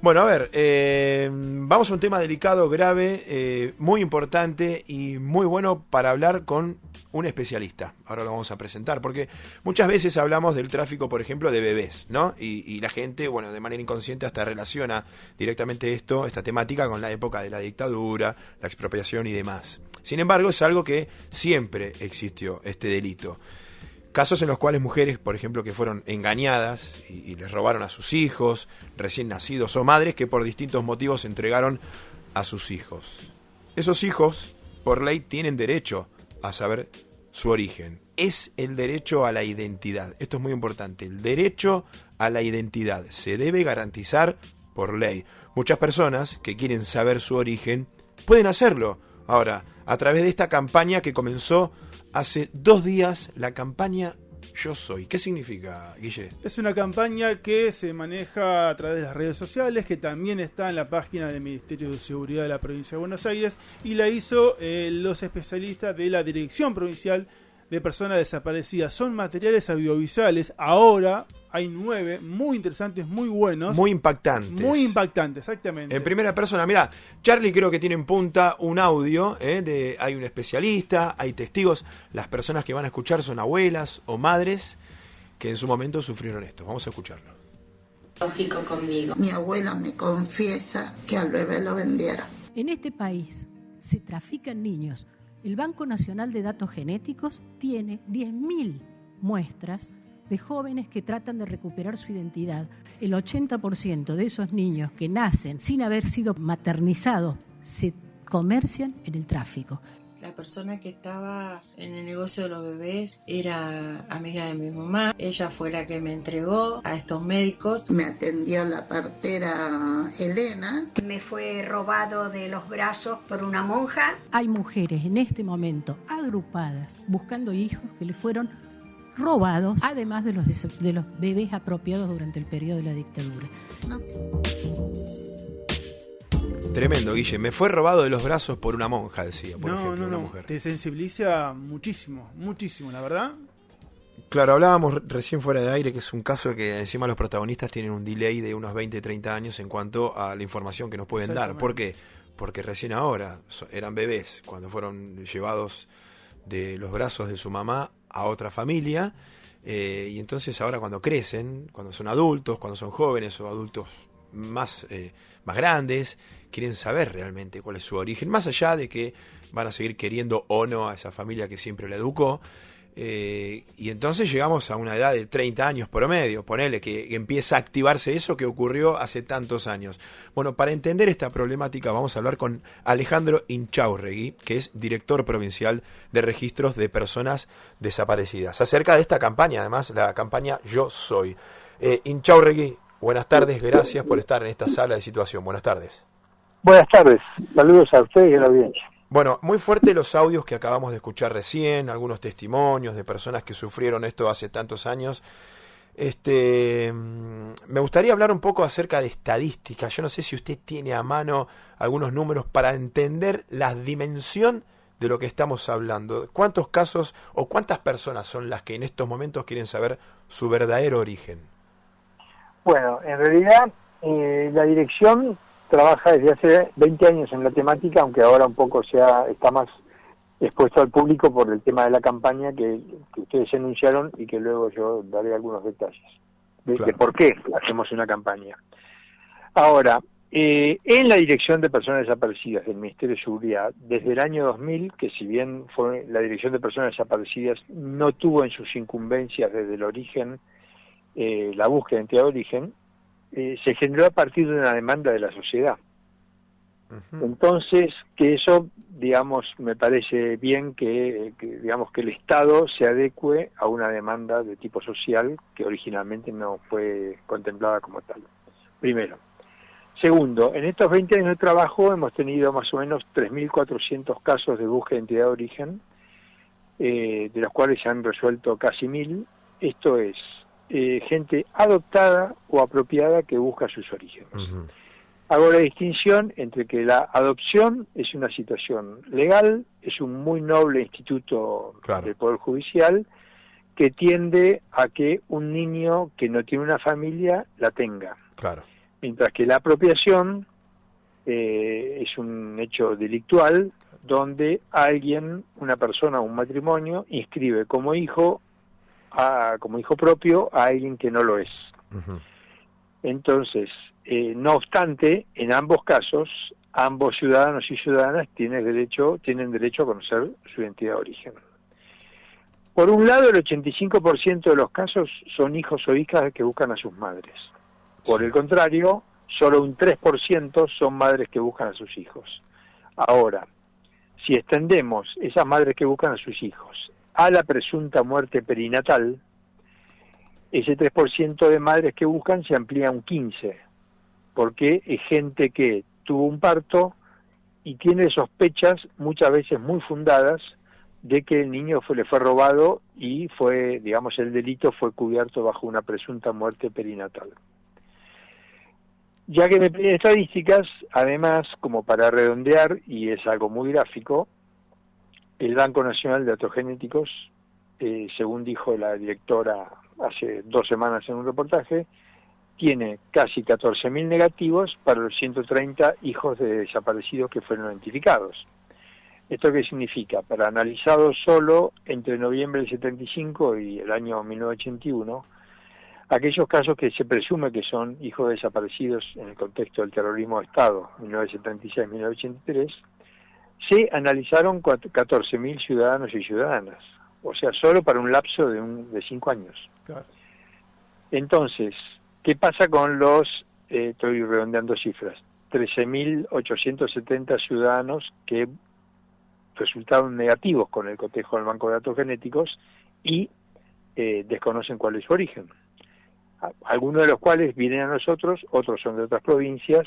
Bueno, a ver, vamos a un tema delicado, grave, muy importante y muy bueno para hablar con un especialista. Ahora lo vamos a presentar, porque muchas veces hablamos del tráfico, por ejemplo, de bebés, ¿no? Y la gente, bueno, de manera inconsciente hasta relaciona directamente esta temática con la época de la dictadura, la expropiación y demás. Sin embargo, es algo que siempre existió, este delito. Casos en los cuales mujeres, por ejemplo, que fueron engañadas y les robaron a sus hijos, recién nacidos, o madres que por distintos motivos entregaron a sus hijos. Esos hijos, por ley, tienen derecho a saber su origen. Es el derecho a la identidad. Esto es muy importante. El derecho a la identidad se debe garantizar por ley. Muchas personas que quieren saber su origen pueden hacerlo. Ahora, a través de esta campaña que comenzó hace 2 días, la campaña Yo Soy. ¿Qué significa, Guille? Es una campaña que se maneja a través de las redes sociales, que también está en la página del Ministerio de Seguridad de la Provincia de Buenos Aires, y la hizo los especialistas de la Dirección Provincial de Personas Desaparecidas. Son materiales audiovisuales. Ahora hay 9 muy interesantes, muy buenos. Muy impactantes. Muy impactantes, exactamente. En primera persona, mirá, Charlie creo que tiene en punta un audio, hay un especialista, hay testigos. Las personas que van a escuchar son abuelas o madres que en su momento sufrieron esto. Vamos a escucharlo. Lógico conmigo. Mi abuela me confiesa que al bebé lo vendieron. En este país se trafican niños. El Banco Nacional de Datos Genéticos tiene 10.000 muestras de jóvenes que tratan de recuperar su identidad. El 80% de esos niños que nacen sin haber sido maternizados se comercian en el tráfico. La persona que estaba en el negocio de los bebés era amiga de mi mamá. Ella fue la que me entregó a estos médicos. Me atendió la partera Elena. Me fue robado de los brazos por una monja. Hay mujeres en este momento agrupadas buscando hijos que le fueron robados, además de los bebés apropiados durante el periodo de la dictadura. No. Tremendo, Guille. Me fue robado de los brazos por una monja, decía, por ejemplo, una mujer. Te sensibiliza muchísimo, muchísimo, la verdad. Claro, hablábamos recién fuera de aire que es un caso que encima los protagonistas tienen un delay de unos 20, 30 años en cuanto a la información que nos pueden dar. ¿Por qué? Porque recién ahora eran bebés cuando fueron llevados de los brazos de su mamá a otra familia, y entonces ahora cuando crecen, cuando son adultos, cuando son jóvenes o adultos más grandes, quieren saber realmente cuál es su origen, más allá de que van a seguir queriendo o no a esa familia que siempre la educó, y entonces llegamos a una edad de 30 años promedio, ponele que empieza a activarse eso que ocurrió hace tantos años. Bueno, para entender esta problemática vamos a hablar con Alejandro Inchaurregui, que es director provincial de registros de personas desaparecidas, acerca de esta campaña, además la campaña Yo Soy. Inchaurregui, buenas tardes, gracias por estar en esta sala de situación. Buenas tardes. Buenas tardes, saludos a ustedes y a la audiencia. Bueno, muy fuerte los audios que acabamos de escuchar recién, algunos testimonios de personas que sufrieron esto hace tantos años. Me gustaría hablar un poco acerca de estadísticas. Yo no sé si usted tiene a mano algunos números para entender la dimensión de lo que estamos hablando. ¿Cuántos casos o cuántas personas son las que en estos momentos quieren saber su verdadero origen? Bueno, en realidad la dirección trabaja desde hace 20 años en la temática, aunque ahora un poco está más expuesto al público por el tema de la campaña que ustedes anunciaron y que luego yo daré algunos detalles de por qué hacemos una campaña. Ahora, en la Dirección de Personas Desaparecidas del Ministerio de Seguridad, desde el año 2000, que si bien fue la Dirección de Personas Desaparecidas, no tuvo en sus incumbencias desde el origen la búsqueda de identidad de origen, se generó a partir de una demanda de la sociedad. Uh-huh. Entonces, que eso, digamos, me parece bien que el Estado se adecue a una demanda de tipo social que originalmente no fue contemplada como tal. Primero. Segundo, en estos 20 años de trabajo hemos tenido más o menos 3.400 casos de búsqueda de identidad de origen, de los cuales se han resuelto casi 1.000. Esto es gente adoptada o apropiada que busca sus orígenes. Uh-huh. Hago la distinción entre que la adopción es una situación legal, es un muy noble instituto del Poder Judicial que tiende a que un niño que no tiene una familia la tenga. Claro. mientras que la apropiación es un hecho delictual donde alguien, una persona o un matrimonio, inscribe como hijo propio a alguien que no lo es. Ujú. Entonces, no obstante, en ambos casos, ambos ciudadanos y ciudadanas tienen derecho a conocer su identidad de origen. Por un lado, el 85% de los casos son hijos o hijas que buscan a sus madres. Por el contrario, solo un 3% son madres que buscan a sus hijos. Ahora, si extendemos esas madres que buscan a sus hijos a la presunta muerte perinatal, ese 3% de madres que buscan se amplía a un 15%, porque es gente que tuvo un parto y tiene sospechas muchas veces muy fundadas de que el niño le fue robado y el delito fue cubierto bajo una presunta muerte perinatal. Ya que me piden estadísticas, además, como para redondear, y es algo muy gráfico, el Banco Nacional de Datos Genéticos, según dijo la directora hace 2 semanas en un reportaje, tiene casi 14.000 negativos para los 130 hijos de desaparecidos que fueron identificados. ¿Esto qué significa? Para analizados solo entre noviembre del 75 y el año 1981, aquellos casos que se presume que son hijos desaparecidos en el contexto del terrorismo de Estado, 1976-1983, se analizaron 14.000 ciudadanos y ciudadanas, o sea, solo para un lapso de 5 años. Claro. Entonces, ¿qué pasa con los, estoy redondeando cifras, 13.870 ciudadanos que resultaron negativos con el cotejo del Banco de Datos Genéticos y desconocen cuál es su origen? Algunos de los cuales vienen a nosotros, otros son de otras provincias,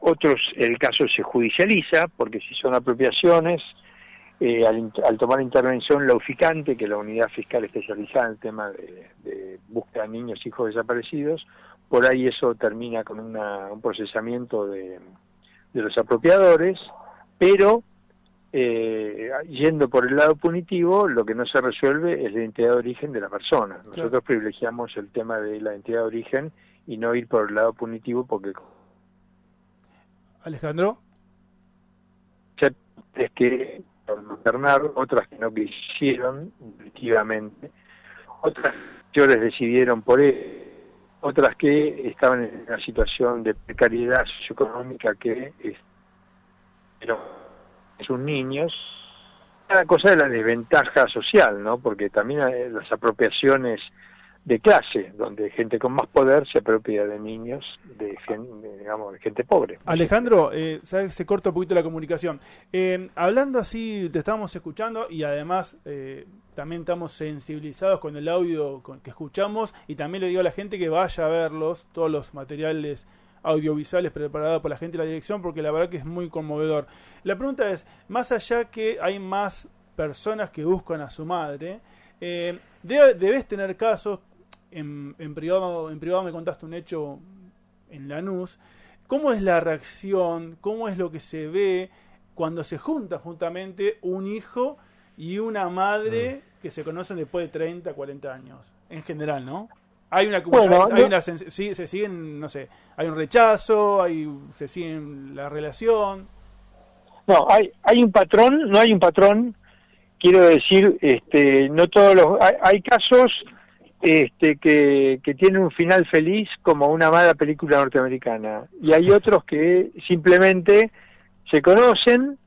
otros el caso se judicializa, porque si son apropiaciones, al tomar intervención la UFICANTE, que es la unidad fiscal especializada en el tema de búsqueda de niños hijos desaparecidos, por ahí eso termina con un procesamiento de los apropiadores, pero yendo por el lado punitivo, lo que no se resuelve es la identidad de origen de la persona. Nosotros Claro. privilegiamos el tema de la identidad de origen y no ir por el lado punitivo, porque Alejandro. es que por maternar, otras que no quisieron, definitivamente, otras que les decidieron por él, otras que estaban en una situación de precariedad socioeconómica que sus niños, cada cosa de la desventaja social, ¿no? Porque también hay las apropiaciones de clase, donde gente con más poder se apropia de niños de gente pobre. Alejandro, ¿sabes? Se corta un poquito la comunicación. Hablando así, te estábamos escuchando y además también estamos sensibilizados con el audio que escuchamos, y también le digo a la gente que vaya a verlos, todos los materiales audiovisuales preparados por la gente de la dirección, porque la verdad que es muy conmovedor. La pregunta es, más allá que hay más personas que buscan a su madre, debes tener casos, en privado me contaste un hecho en Lanús. ¿Cómo es la reacción? ¿Cómo es lo que se ve cuando se junta justamente un hijo y una madre que se conocen después de 30, 40 años? En general, ¿no? Hay una, se siguen, no sé, hay un rechazo, se siguen la relación. No, hay un patrón, no hay un patrón, quiero decir, no todos los, hay casos que tienen un final feliz, como una mala película norteamericana, y hay otros que simplemente se conocen,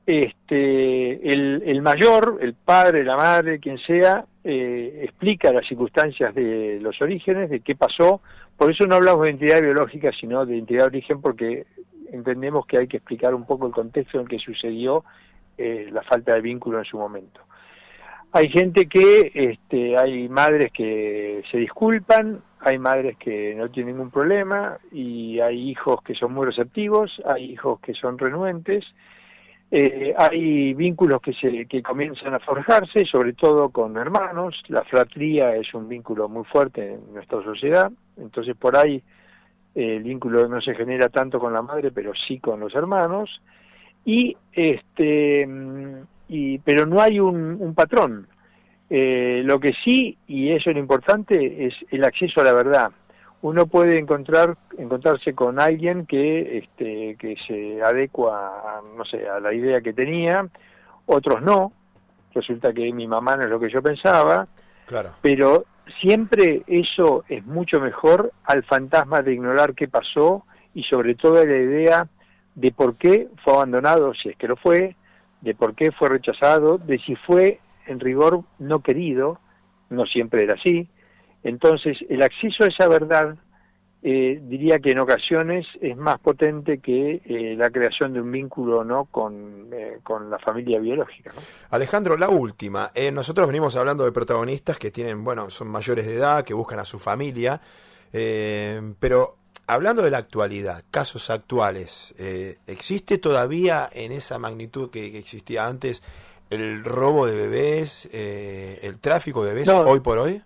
el mayor, el padre, la madre, quien sea, explica las circunstancias de los orígenes, de qué pasó. Por eso no hablamos de identidad biológica, sino de identidad de origen, porque entendemos que hay que explicar un poco el contexto en que sucedió la falta de vínculo en su momento. Hay gente que, hay madres que se disculpan, hay madres que no tienen ningún problema, y hay hijos que son muy receptivos, hay hijos que son renuentes. Hay vínculos que comienzan a forjarse, sobre todo con hermanos. La fratría es un vínculo muy fuerte en nuestra sociedad, entonces por ahí el vínculo no se genera tanto con la madre, pero sí con los hermanos. Pero no hay un patrón. Lo que sí, y eso es lo importante, es el acceso a la verdad. uno puede encontrarse con alguien que se adecua no sé, a la idea que tenía, otros no. Resulta que mi mamá no es lo que yo pensaba, Claro. pero siempre eso es mucho mejor al fantasma de ignorar qué pasó y sobre todo la idea de por qué fue abandonado, si es que lo fue, de por qué fue rechazado, de si fue en rigor no querido, no siempre era así. Entonces el acceso a esa verdad diría que en ocasiones es más potente que la creación de un vínculo, ¿no?, con la familia biológica, ¿no? Alejandro, la última. Nosotros venimos hablando de protagonistas que tienen, bueno, son mayores de edad, que buscan a su familia, pero hablando de la actualidad, casos actuales, ¿existe todavía en esa magnitud que existía antes el robo de bebés, el tráfico de bebés hoy por hoy?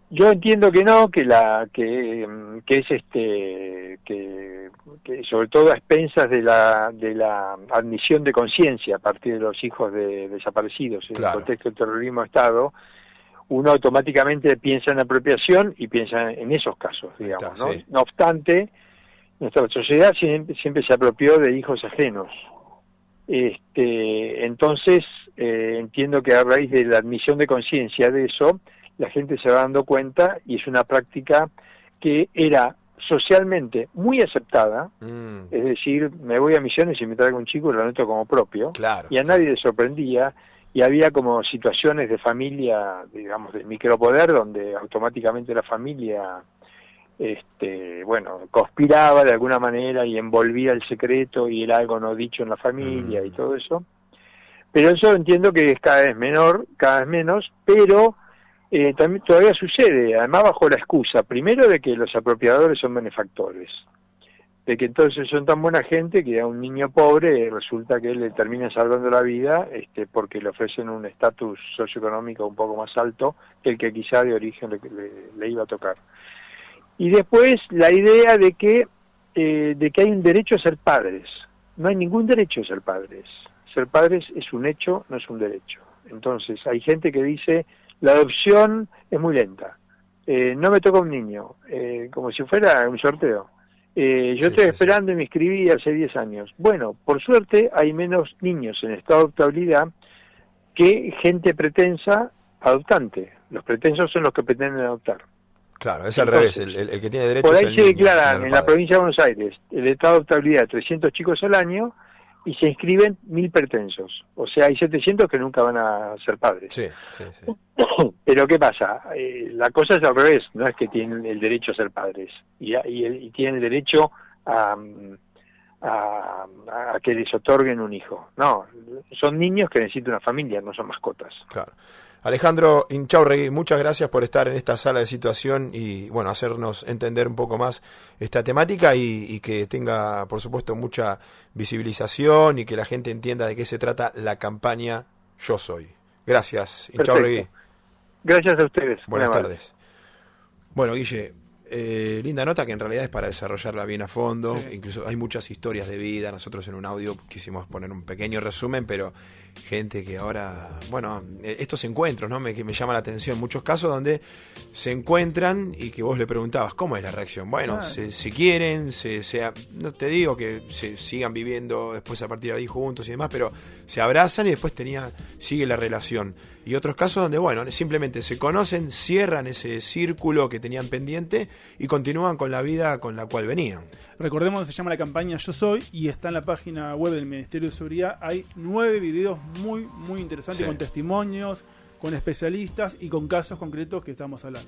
Yo entiendo que no, que es que sobre todo a expensas de la admisión de conciencia a partir de los hijos de desaparecidos en el contexto del terrorismo de Estado, uno automáticamente piensa en apropiación y piensa en esos casos, digamos, ¿no? Sí. No obstante, nuestra sociedad siempre se apropió de hijos ajenos. Entonces, entiendo que a raíz de la admisión de conciencia de eso, la gente se va dando cuenta y es una práctica que era socialmente muy aceptada, es decir, me voy a Misiones y me traigo un chico y lo anoto como propio, y a nadie le sorprendía, y había como situaciones de familia, digamos, de micropoder, donde automáticamente la familia, conspiraba de alguna manera y envolvía el secreto y el algo no dicho en la familia y todo eso. Pero eso entiendo que es cada vez menos, pero también todavía sucede, además bajo la excusa, primero de que los apropiadores son benefactores, de que entonces son tan buena gente que a un niño pobre resulta que le termina salvando la vida porque le ofrecen un estatus socioeconómico un poco más alto que el que quizá de origen le iba a tocar. Y después la idea de que hay un derecho a ser padres. No hay ningún derecho a ser padres. Ser padres es un hecho, no es un derecho. Entonces hay gente que dice la adopción es muy lenta, no me toca un niño, como si fuera un sorteo. Yo estoy esperando y me inscribí hace 10 años. Bueno, por suerte hay menos niños en estado de adoptabilidad que gente pretensa adoptante. Los pretensos son los que pretenden adoptar. Claro, es al revés, el que tiene derecho por es ahí el se niño, declaran en la provincia de Buenos Aires el estado de adoptabilidad de 300 chicos al año y se inscriben 1.000 pretensos. O sea, hay 700 que nunca van a ser padres. Sí. Pero ¿qué pasa? La cosa es al revés, no es que tienen el derecho a ser padres y tienen el derecho a que les otorguen un hijo. No, son niños que necesitan una familia, no son mascotas. Claro. Alejandro Inchaurregui, muchas gracias por estar en esta sala de situación y bueno, hacernos entender un poco más esta temática y que tenga, por supuesto, mucha visibilización y que la gente entienda de qué se trata la campaña Yo Soy. Gracias, Inchaurregui. Gracias a ustedes. Buenas tardes. Bueno, Guille, linda nota que en realidad es para desarrollarla bien a fondo. Sí. Incluso hay muchas historias de vida. Nosotros en un audio quisimos poner un pequeño resumen, pero gente que ahora, bueno, estos encuentros, ¿no? Que me llama la atención, muchos casos donde se encuentran y que vos le preguntabas, ¿cómo es la reacción? Bueno, se quieren, no te digo que se sigan viviendo después a partir de ahí juntos y demás, pero se abrazan y después sigue la relación. Y otros casos donde, bueno, simplemente se conocen, cierran ese círculo que tenían pendiente y continúan con la vida con la cual venían. Recordemos que se llama la campaña Yo Soy y está en la página web del Ministerio de Seguridad. Hay 9 videos muy interesantes con testimonios, con especialistas y con casos concretos que estamos hablando.